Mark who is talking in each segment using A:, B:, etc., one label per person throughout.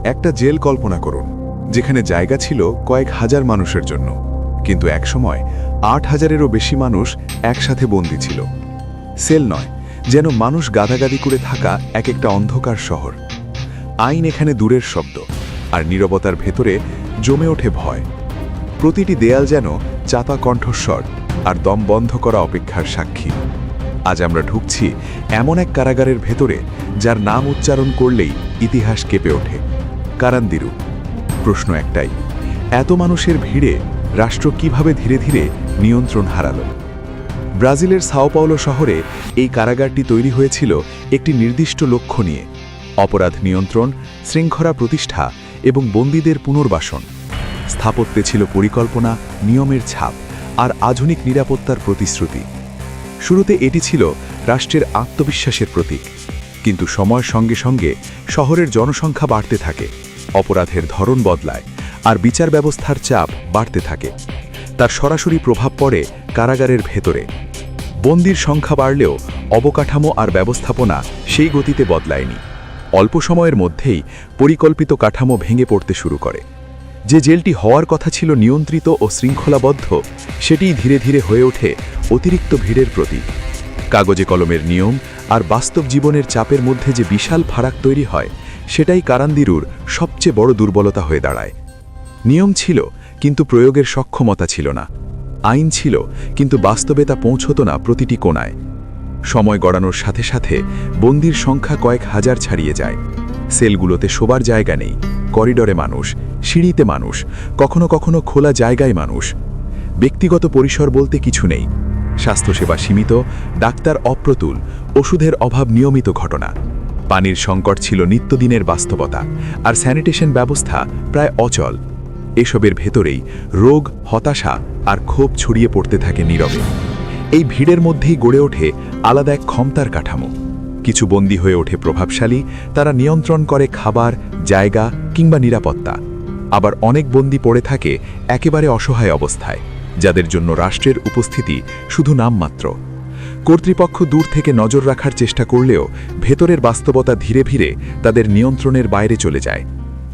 A: একটা জেল কল্পনা করুন, যেখানে জায়গা ছিল কয়েক হাজার মানুষের জন্য, কিন্তু একসময় ৮,০০০-এরও বেশি মানুষ একসাথে বন্দী ছিল। সেল নয়, যেন মানুষ গাদাগাদি করে থাকা এক একটা অন্ধকার শহর। আইন এখানে দূরের শব্দ, আর নীরবতার ভেতরে জমে ওঠে ভয়। প্রতিটি দেয়াল যেন চাপা কণ্ঠস্বর আর দম বন্ধ করা অপেক্ষার সাক্ষী। আজ আমরা ঢুকছি এমন এক কারাগারের ভেতরে, যার নাম উচ্চারণ করলেই ইতিহাস কেঁপে ওঠে, কারান্দিরু। প্রশ্ন একটাই, এত মানুষের ভিড়ে রাষ্ট্র কিভাবে ধীরে ধীরে নিয়ন্ত্রণ হারালো? ব্রাজিলের সাও পাওলো শহরে এই কারাগারটি তৈরি হয়েছিল একটি নির্দিষ্ট লক্ষ্য নিয়ে: অপরাধ নিয়ন্ত্রণ, শৃঙ্খলা প্রতিষ্ঠা এবং বন্দীদের পুনর্বাসন। স্থাপত্যে ছিল পরিকল্পনা, নিয়মের ছাপ আর আধুনিক নিরাপত্তার প্রতিশ্রুতি। শুরুতে এটি ছিল রাষ্ট্রের আত্মবিশ্বাসের প্রতীক, কিন্তু সময়ের সঙ্গে সঙ্গে শহরের জনসংখ্যা বাড়তে থাকে, অপরাধের ধরন বদলায়, আর বিচার ব্যবস্থার চাপ বাড়তে থাকে। তার সরাসরি প্রভাব পড়ে কারাগারের ভেতরে। বন্দির সংখ্যা বাড়লেও অবকাঠামো আর ব্যবস্থাপনা সেই গতিতে বদলায়নি। অল্প সময়ের মধ্যেই পরিকল্পিত কাঠামো ভেঙে পড়তে শুরু করে। যে জেলটি হওয়ার কথা ছিল নিয়ন্ত্রিত ও শৃঙ্খলাবদ্ধ, সেটিই ধীরে ধীরে হয়ে ওঠে অতিরিক্ত ভিড়ের প্রতীক। কাগজে কলমের নিয়ম আর বাস্তব জীবনের চাপের মধ্যে যে বিশাল ফারাক তৈরি হয়, সেটাই কারান্দিরুর সবচেয়ে বড় দুর্বলতা হয়ে দাঁড়ায়। নিয়ম ছিল, কিন্তু প্রয়োগের সক্ষমতা ছিল না। আইন ছিল, কিন্তু বাস্তবে তা পৌঁছত না প্রতিটি কোণায়। সময় গড়ানোর সাথে সাথে বন্দির সংখ্যা কয়েক হাজার ছাড়িয়ে যায়। সেলগুলোতে শোবার জায়গা নেই, করিডরে মানুষ, সিঁড়িতে মানুষ, কখনো কখনো খোলা জায়গায় মানুষ। ব্যক্তিগত পরিসর বলতে কিছু নেই। স্বাস্থ্যসেবা সীমিত, ডাক্তার অপ্রতুল, ওষুধের অভাব নিয়মিত ঘটনা। পানির সংকট ছিল নিত্যদিনের বাস্তবতা, আর স্যানিটেশন ব্যবস্থা প্রায় অচল। এসবের ভেতরেই রোগ, হতাশা আর ক্ষোভ ছড়িয়ে পড়তে থাকে নীরবে। এই ভিড়ের মধ্যেই গড়ে ওঠে আলাদা এক ক্ষমতার কাঠামো। কিছু বন্দী হয়ে ওঠে প্রভাবশালী, তারা নিয়ন্ত্রণ করে খাবার, জায়গা কিংবা নিরাপত্তা। আবার অনেক বন্দী পড়ে থাকে একেবারে অসহায় অবস্থায়, যাদের জন্য রাষ্ট্রের উপস্থিতি শুধু নামমাত্র। কর্তৃপক্ষ দূর থেকে নজর রাখার চেষ্টা করলেও ভেতরের বাস্তবতা ধীরে ধীরে তাদের নিয়ন্ত্রণের বাইরে চলে যায়।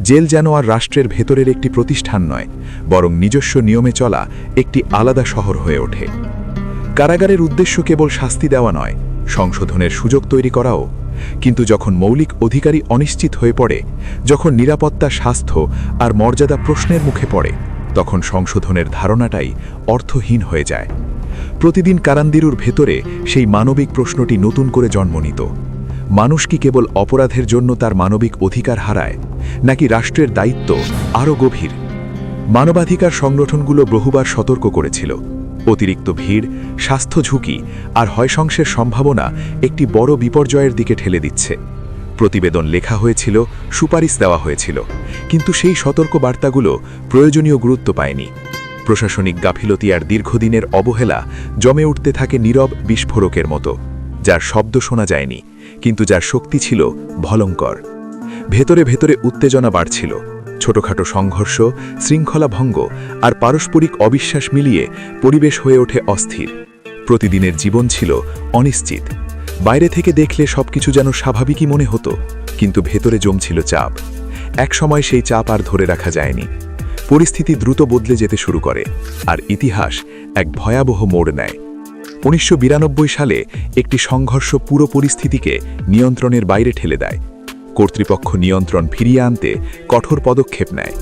A: জেল যেন আর রাষ্ট্রের ভেতরের একটি প্রতিষ্ঠান নয়, বরং নিজস্ব নিয়মে চলা একটি আলাদা শহর হয়ে ওঠে। কারাগারের উদ্দেশ্য কেবল শাস্তি দেওয়া নয়, সংশোধনের সুযোগ তৈরি করাও। কিন্তু যখন মৌলিক অধিকারই অনিশ্চিত হয়ে পড়ে, যখন নিরাপত্তা, স্বাস্থ্য আর মর্যাদা প্রশ্নের মুখে পড়ে, তখন সংশোধনের ধারণাটাই অর্থহীন হয়ে যায়। প্রতিদিন কারান্দিরুর ভেতরে সেই মানবিক প্রশ্নটি নতুন করে জন্ম নিত। মানুষ কি কেবল অপরাধের জন্য তার মানবিক অধিকার হারায়, নাকি রাষ্ট্রের দায়িত্ব আরও গভীর? মানবাধিকার সংগঠনগুলো বহুবার সতর্ক করেছিল, অতিরিক্ত ভিড়, স্বাস্থ্য ঝুঁকি আর হয়সংসের সম্ভাবনা একটি বড় বিপর্যয়ের দিকে ঠেলে দিচ্ছে। প্রতিবেদন লেখা হয়েছিল, সুপারিশ দেওয়া হয়েছিল, কিন্তু সেই সতর্ক বার্তাগুলো প্রয়োজনীয় গুরুত্ব পায়নি। প্রশাসনিক গাফিলতি আর দীর্ঘদিনের অবহেলা জমে উঠতে থাকে নীরব বিস্ফোরকের মতো, যার শব্দ শোনা যায়নি, কিন্তু যার শক্তি ছিল ভয়ঙ্কর। ভেতরে ভেতরে উত্তেজনা বাড়ছিল। ছোটখাটো সংঘর্ষ, শৃঙ্খলা ভঙ্গ আর পারস্পরিক অবিশ্বাস মিলিয়ে পরিবেশ হয়ে ওঠে অস্থির। প্রতিদিনের জীবন ছিল অনিশ্চিত। বাইরে থেকে দেখলে সবকিছু যেন স্বাভাবিকই মনে হতো, কিন্তু ভেতরে জমছিল চাপ। এক সময় সেই চাপ আর ধরে রাখা যায়নি। পরিস্থিতি দ্রুত বদলে যেতে শুরু করে, আর ইতিহাস এক ভয়াবহ মোড় নেয়। ১৯৯২ সালে একটি সংঘর্ষ পুরো পরিস্থিতিকে নিয়ন্ত্রণের বাইরে ঠেলে দেয়। কর্তৃপক্ষ নিয়ন্ত্রণ ফিরিয়ে আনতে কঠোর পদক্ষেপ নেয়,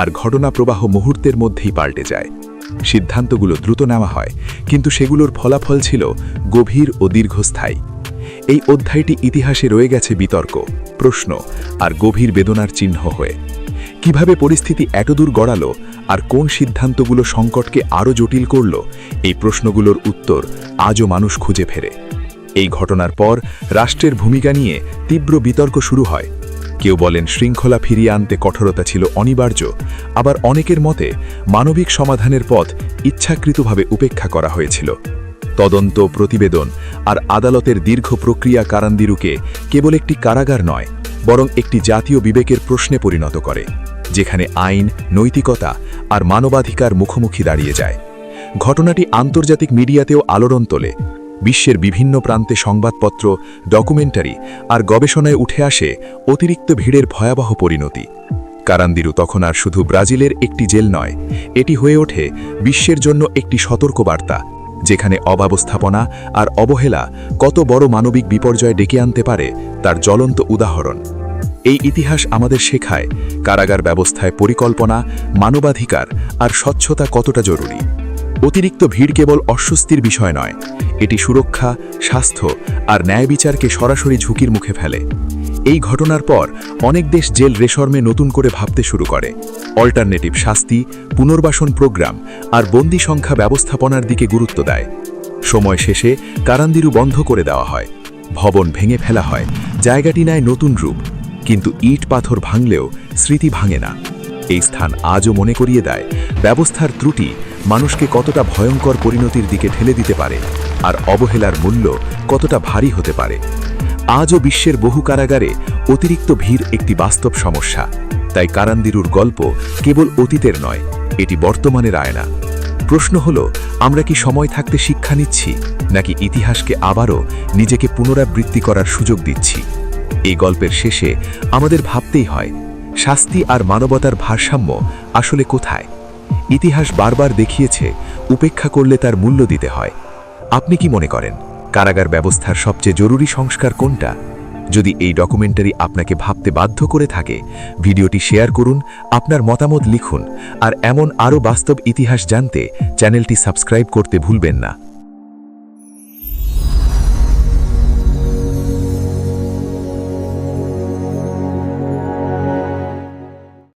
A: আর ঘটনা প্রবাহ মুহূর্তের মধ্যেই পাল্টে যায়। সিদ্ধান্তগুলো দ্রুত নেওয়া হয়, কিন্তু সেগুলোর ফলাফল ছিল গভীর ও দীর্ঘস্থায়ী। এই অধ্যায়টি ইতিহাসে রয়ে গেছে বিতর্ক, প্রশ্ন আর গভীর বেদনার চিহ্ন হয়ে। কিভাবে পরিস্থিতি এতদূর গড়ালো আর কোন সিদ্ধান্তগুলো সংকটকে আরও জটিল করল, এই প্রশ্নগুলোর উত্তর আজও মানুষ খুঁজে ফেরে। এই ঘটনার পর রাষ্ট্রের ভূমিকা নিয়ে তীব্র বিতর্ক শুরু হয়। কেউ বলেন শৃঙ্খলা ফিরিয়ে আনতে কঠোরতা ছিল অনিবার্য, আবার অনেকের মতে মানবিক সমাধানের পথ ইচ্ছাকৃতভাবে উপেক্ষা করা হয়েছিল। তদন্ত, প্রতিবেদন আর আদালতের দীর্ঘ প্রক্রিয়া কারান্দিরুকে কেবল একটি কারাগার নয়, বরং একটি জাতীয় বিবেকের প্রশ্নে পরিণত করে, যেখানে আইন, নৈতিকতা আর মানবাধিকার মুখোমুখি দাঁড়িয়ে যায়। ঘটনাটি আন্তর্জাতিক মিডিয়াতেও আলোড়ন তোলে। বিশ্বের বিভিন্ন প্রান্তে সংবাদপত্র, ডকুমেন্টারি আর গবেষণায় উঠে আসে অতিরিক্ত ভিড়ের ভয়াবহ পরিণতি। কারান্দিরু তখন আর শুধু ব্রাজিলের একটি জেল নয়, এটি হয়ে ওঠে বিশ্বের জন্য একটি সতর্কবার্তা, যেখানে অব্যবস্থাপনা আর অবহেলা কত বড় মানবিক বিপর্যয় ডেকে আনতে পারে তার জ্বলন্ত উদাহরণ। এই ইতিহাস আমাদের শেখায় কারাগার ব্যবস্থায় পরিকল্পনা, মানবাধিকার আর স্বচ্ছতা কতটা জরুরি। অতিরিক্ত ভিড় কেবল অস্বস্তির বিষয় নয়, এটি সুরক্ষা, স্বাস্থ্য আর ন্যায় বিচারকে সরাসরি ঝুঁকির মুখে ফেলে। এই ঘটনার পর অনেক দেশ জেল রেশর্মে নতুন করে ভাবতে শুরু করে, অল্টারনেটিভ শাস্তি, পুনর্বাসন প্রোগ্রাম আর বন্দি সংখ্যা ব্যবস্থাপনার দিকে গুরুত্ব দেয়। সময় শেষে কারান্দিরু বন্ধ করে দেওয়া হয়, ভবন ভেঙে ফেলা হয়, জায়গাটি নেয় নতুন রূপ, কিন্তু ইট পাথর ভাঙলেও স্মৃতি ভাঙে না। এই স্থান আজও মনে করিয়ে দেয় ব্যবস্থার ত্রুটি মানুষকে কতটা ভয়ঙ্কর পরিণতির দিকে ঠেলে দিতে পারে, আর অবহেলার মূল্য কতটা ভারী হতে পারে। আজও বিশ্বের বহু কারাগারে অতিরিক্ত ভিড় একটি বাস্তব সমস্যা। তাই কারান্দিরুর গল্প কেবল অতীতের নয়, এটি বর্তমানের আয়না। প্রশ্ন হলো, আমরা কি সময় থাকতে শিক্ষা নিচ্ছি, নাকি ইতিহাসকে আবারও নিজেকে পুনরাবৃত্তি করার সুযোগ দিচ্ছি? এই গল্পের শেষে আমাদের ভাবতেই হয়, শাস্তি আর মানবতার ভারসাম্য আসলে কোথায়? ইতিহাস বারবার দেখিয়েছে উপেক্ষা করলে তার মূল্য দিতে হয়। আপনি কি মনে করেন কারাগার ব্যবস্থার সবচেয়ে জরুরি সংস্কার কোনটা? যদি এই ডকুমেন্টারি আপনাকে ভাবতে বাধ্য করে থাকে, ভিডিওটি শেয়ার করুন, আপনার মতামত লিখুন, আর এমন আরও বাস্তব ইতিহাস জানতে চ্যানেলটি সাবস্ক্রাইব করতে ভুলবেন না।